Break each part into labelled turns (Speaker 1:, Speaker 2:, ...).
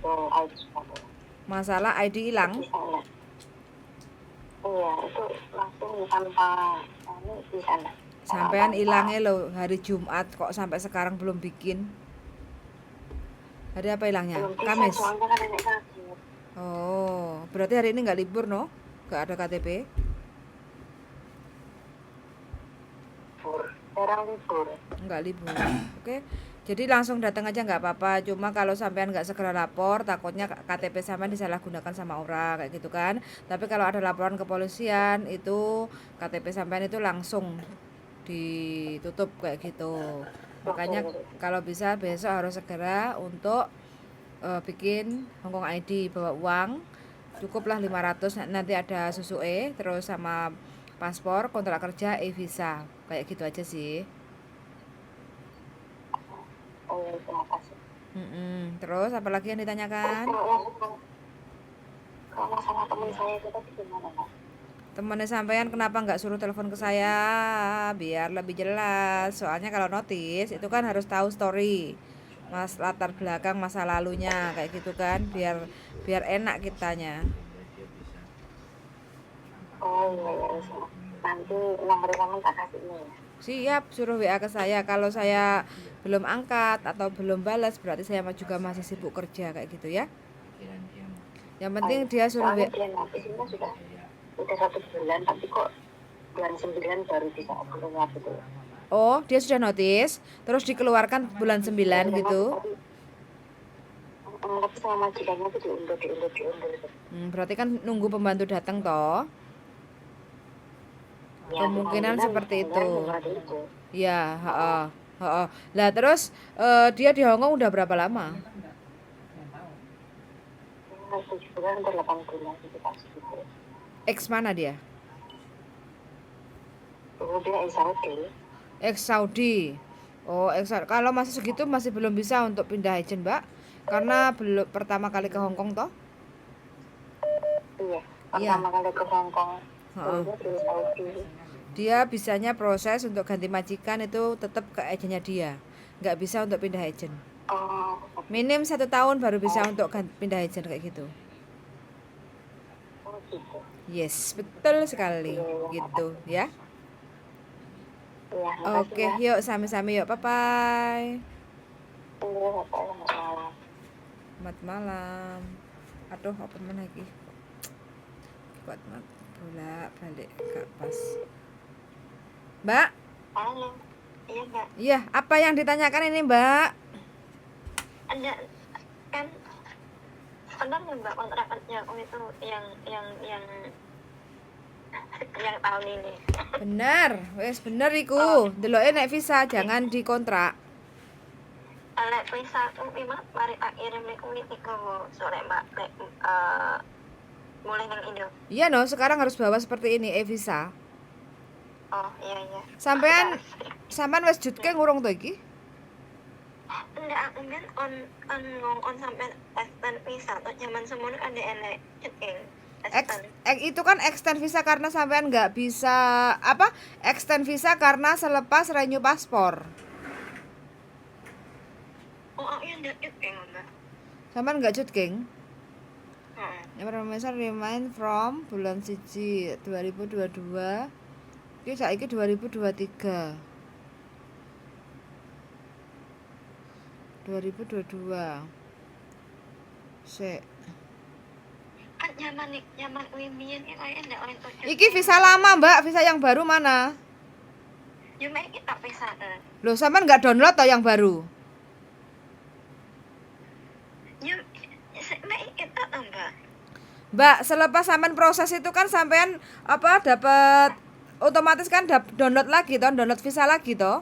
Speaker 1: ke ID kamu.
Speaker 2: Masalah ID hilang?
Speaker 1: Bisa enggak? Iya, itu langsung tanpa ini bisa enggak?
Speaker 2: Sampean hilangnya lo hari Jumat kok sampai sekarang belum bikin. Hari apa hilangnya?
Speaker 1: Belum bisa,
Speaker 2: Kamis.
Speaker 1: soalnya kan nenek sakit.
Speaker 2: Oh, berarti hari ini nggak libur no? Nggak ada KTP?
Speaker 1: Libur, jarang libur.
Speaker 2: Nggak libur. Oke. Jadi langsung datang aja nggak apa-apa. Cuma kalau sampean nggak segera lapor, takutnya KTP sampean disalahgunakan sama orang kayak gitu kan. Tapi kalau ada laporan ke polisian, itu KTP sampean itu langsung ditutup kayak gitu. Makanya kalau bisa besok harus segera untuk bikin Hongkong ID, bawa uang cukuplah 500, nanti ada susu terus sama paspor, kontrak kerja, e-visa kayak gitu aja sih.
Speaker 1: Oh iya, terima kasih.
Speaker 2: Terus apalagi yang ditanyakan?
Speaker 1: Kalau masalah teman saya itu tadi gimana, Pak?
Speaker 2: Temennya sampean kenapa nggak suruh telepon ke saya biar lebih jelas? Soalnya kalau notis itu kan harus tahu story, mas, latar belakang masa lalunya kayak gitu kan, biar biar enak kitanya.
Speaker 1: Oh iya, iya. Nanti nomor kamu tak kasih ini ya.
Speaker 2: Siap, suruh WA ke saya. Kalau saya belum angkat atau belum balas berarti saya juga masih sibuk kerja kayak gitu ya. Yang penting dia suruh
Speaker 1: Soalnya
Speaker 2: WA.
Speaker 1: dia notisnya sudah 1 bulan, tapi kok bulan 9 baru bisa keluar gitu.
Speaker 2: Oh, dia sudah notis, terus dikeluarkan bulan 9 gitu.
Speaker 1: Tapi sama majikannya itu diundur gitu.
Speaker 2: Berarti kan nunggu pembantu datang toh.
Speaker 1: Ya,
Speaker 2: Kemungkinan seperti itu.
Speaker 1: itu.
Speaker 2: Ya, heeh. Heeh. Lah terus dia di Hongkong udah berapa lama?
Speaker 1: 7 bulan atau 8 bulan gitu pasti gitu.
Speaker 2: Ex mana dia?
Speaker 1: Dia Saudi.
Speaker 2: Ex Saudi. Oh, kalau masih segitu masih belum bisa untuk pindah agent, Mbak. Karena belum pertama kali ke Hongkong toh?
Speaker 1: Iya,
Speaker 2: Iya.
Speaker 1: pertama kali ke Hongkong.
Speaker 2: Heeh.
Speaker 1: Di Saudi.
Speaker 2: Dia bisanya proses untuk ganti majikan itu tetap ke agennya dia, nggak bisa untuk pindah agent.
Speaker 1: Oh,
Speaker 2: Minim 1 tahun baru bisa untuk pindah agent kayak gitu.
Speaker 1: gitu.
Speaker 2: Yes, betul sekali gitu ya.
Speaker 1: Iya,
Speaker 2: Oke, yuk sami-sami yuk, bye bye. Selamat malam. Aduh, apa mana lagi? Kuat mat bola balik ke pas. Mbak?
Speaker 1: Halo. Iya, Mbak.
Speaker 2: Iya, apa yang ditanyakan ini, Mbak?
Speaker 1: Ada kan benar Mbak kontraknya itu yang tahun ini.
Speaker 2: Bener, wes bener iku. Deloke nek visa jangan dikontrak.
Speaker 1: Lek visa memang mari tak kirim nek iku sore Mbak lek mulai nang Indo.
Speaker 2: Iya no, sekarang harus bawa seperti ini e-visa.
Speaker 1: Oh, iya.
Speaker 2: Sampean wes jutke ngurung to iki?
Speaker 1: Enggak, kan on sampai extend visa atau zaman semono ada elek ceking.
Speaker 2: Itu kan extend visa karena sampean nggak bisa extend visa karena selepas renew paspor.
Speaker 1: Oh, iya ndak ceking Mbak.
Speaker 2: Sampean nggak jutking? Information remind from bulan 1 2022. Iki saiki 2023. 2022. Sik.
Speaker 1: Nyaman wimian ya kayak ndak oleh tujuh.
Speaker 2: Iki visa lama, Mbak. Visa yang baru mana?
Speaker 1: Ya mek kita visa.
Speaker 2: Loh, sampean nggak download toh yang baru?
Speaker 1: Ya mek kita Mbak.
Speaker 2: Mbak, selepas sampean proses itu kan sampean dapat otomatis kan download lagi toh, download visa lagi toh?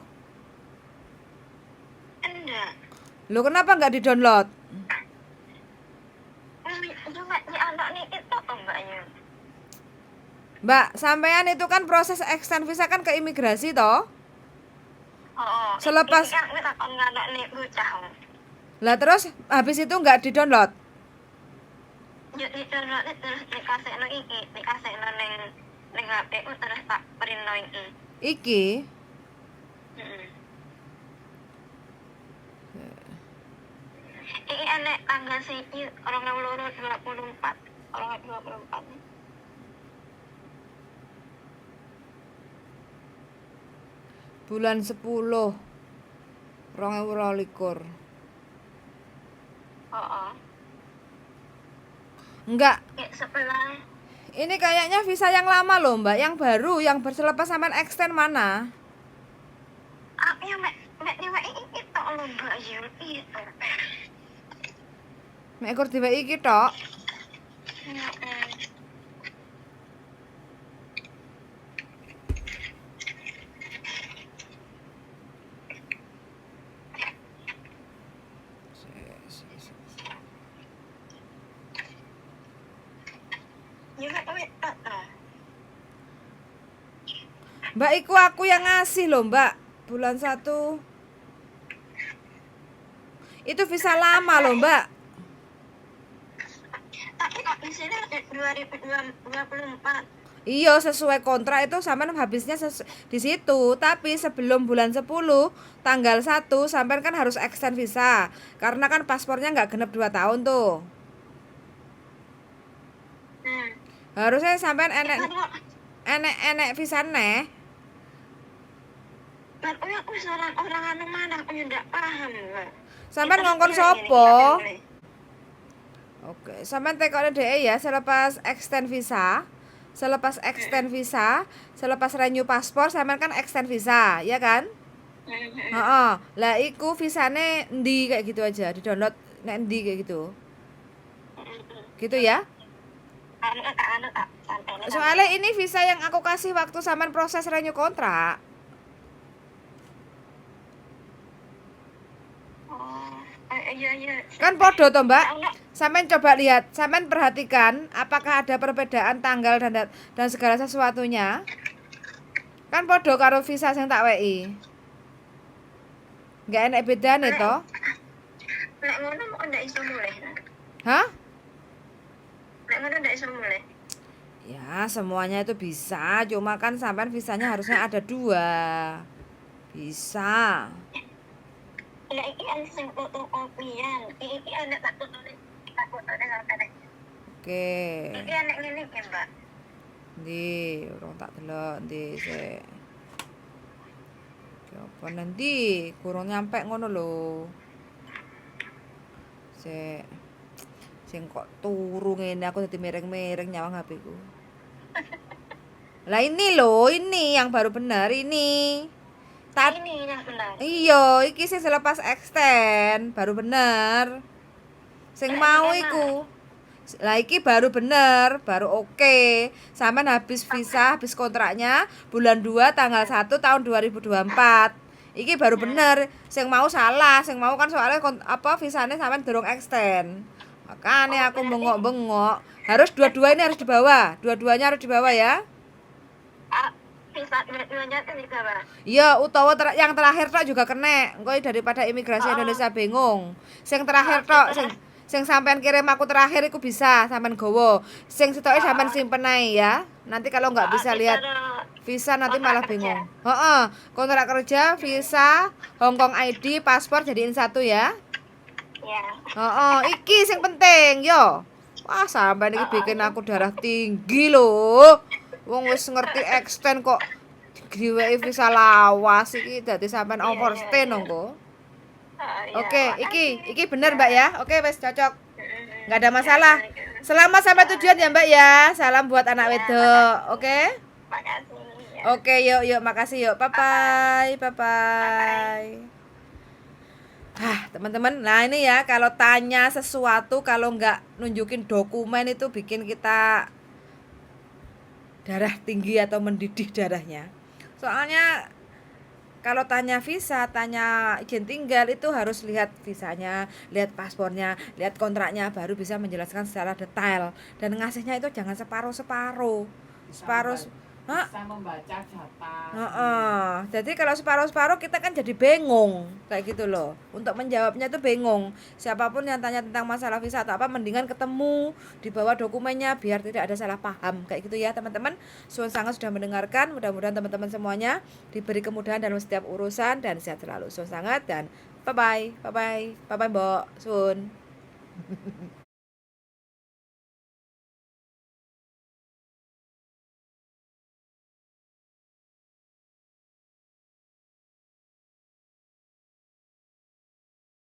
Speaker 1: Enggak.
Speaker 2: Loh, kenapa nggak di-download? Mbak, sampean itu kan proses extend visa kan ke imigrasi toh?
Speaker 1: Oh,
Speaker 2: selepas lah terus habis itu nggak di-download?
Speaker 1: Ya di-download terus dikasihno iki, dikasihno ning HP terus tak printno iki.
Speaker 2: Iki?
Speaker 1: Iki enek tanggal siji 2024. 2024.
Speaker 2: Bulan 10 2022.
Speaker 1: Oh.
Speaker 2: Enggak,
Speaker 1: Kayak sebelah.
Speaker 2: ini kayaknya visa yang lama loh Mbak. Yang baru, yang selepas sampean extend mana?
Speaker 1: Ya mek nyewa iki tok lho Mbak ya itu.
Speaker 2: Mek kur diweki iki tok.
Speaker 1: Ya mek tok ta.
Speaker 2: Mbak, iku aku yang ngasih loh Mbak. Bulan 1. Itu visa lama loh Mbak.
Speaker 1: Tapi kok di sini 2024.
Speaker 2: Iya, sesuai kontrak itu sampean habisnya di situ. Tapi sebelum bulan 10 tanggal 1 sampean kan harus extend visa. Karena kan paspornya nggak genep 2 tahun tuh. Harusnya sampean enek visa neh.
Speaker 1: Kan aku seorang orang anu mana aku ndak paham, Mbak.
Speaker 2: Sampean ngongkon sopo? Oke, sampean tekone dhek ya selepas extend visa. Selepas extend visa, selepas renew paspor sampean kan extend visa, ya kan? Heeh. Lah iku visane endi kayak gitu aja, di-download nek endi kayak gitu. Gitu ya?
Speaker 1: Anu santai.
Speaker 2: Soalnya ini visa yang aku kasih waktu sampean proses renew kontrak.
Speaker 1: Iya.
Speaker 2: Kan podo toh Mbak. Sampean coba lihat, sampean perhatikan apakah ada perbedaan tanggal dan segala sesuatunya. Kan podo karo visa sing tak weki. Enggak enak bedane toh.
Speaker 1: Nek ngono kok ndak iso mulih.
Speaker 2: Hah?
Speaker 1: Nek ngono ndak iso mulih.
Speaker 2: Ya, semuanya itu bisa, cuma kan sampean visanya harusnya ada 2. Bisa.
Speaker 1: Lah iki ana sing fotokopian. Iki ana tak tulis. Tak fotone sampeyan.
Speaker 2: Oke.
Speaker 1: Iki ana ngene iki, Mbak.
Speaker 2: Ndi, urung tak delok ndi sik. Apa nanti kurang nyampe ngono lho. Sing kok turu ngene aku dadi miring-miring nyawang HP ku. Lah ini loh, ini yang baru benar ini.
Speaker 1: Ini yang benar.
Speaker 2: Iya, iki sing selepas extend baru bener. Sing mau iku. Lah iki baru bener, baru oke. Sampean habis visa, habis kontraknya bulan 2 tanggal 1 tahun 2024. Iki baru bener. Sing mau salah, sing mau kan soalnya visane sampean durung extend. Makanya aku bengok-bengok. Harus dua-dua ini harus dibawa. Dua-duanya harus dibawa ya.
Speaker 1: Visa dua-duanya itu dibawa.
Speaker 2: Iya, utawa yang terakhir tok juga kena. Engko daripada imigrasi Indonesia bingung. Sing terakhir tok, sing sampean kirim aku terakhir iku bisa sampean gowo. Sing sitoke sampean simpen ae ya. Nanti kalau nggak bisa lihat visa nanti malah bingung. Heeh, kontrak kerja, visa, Hong Kong ID, paspor jadiin satu ya.
Speaker 1: Ya.
Speaker 2: Iki sing penting yo. Wah, sampean iki bikin aku darah tinggi loh. Wong wis ngerti extend kok diweki visa lawas iki dadi sampean overstay nongko. Oke, iki bener Mbak ya. Oke, wis cocok. Enggak ada masalah. Selamat sampai tujuan ya Mbak ya. Salam buat anak wedok. Oke?
Speaker 1: Makasih.
Speaker 2: Oke, yuk makasih yuk. Bye bye. Teman-teman, nah ini ya kalau tanya sesuatu kalau nggak nunjukin dokumen itu bikin kita darah tinggi atau mendidih darahnya. Soalnya kalau tanya visa, tanya izin tinggal itu harus lihat visanya, lihat paspornya, lihat kontraknya baru bisa menjelaskan secara detail dan ngasihnya itu jangan separuh.
Speaker 3: bisa membaca data.
Speaker 2: Jadi kalau separuh-separuh kita kan jadi bingung kayak gitu loh. Untuk menjawabnya tuh bingung. Siapapun yang tanya tentang masalah visa atau apa, mendingan ketemu, dibawa dokumennya biar tidak ada salah paham kayak gitu ya teman-teman. Sun sangat sudah mendengarkan. Mudah-mudahan teman-teman semuanya diberi kemudahan dalam setiap urusan dan sehat selalu. Sun sangat dan bye bye, bye bye, bye bye Mbok Sun.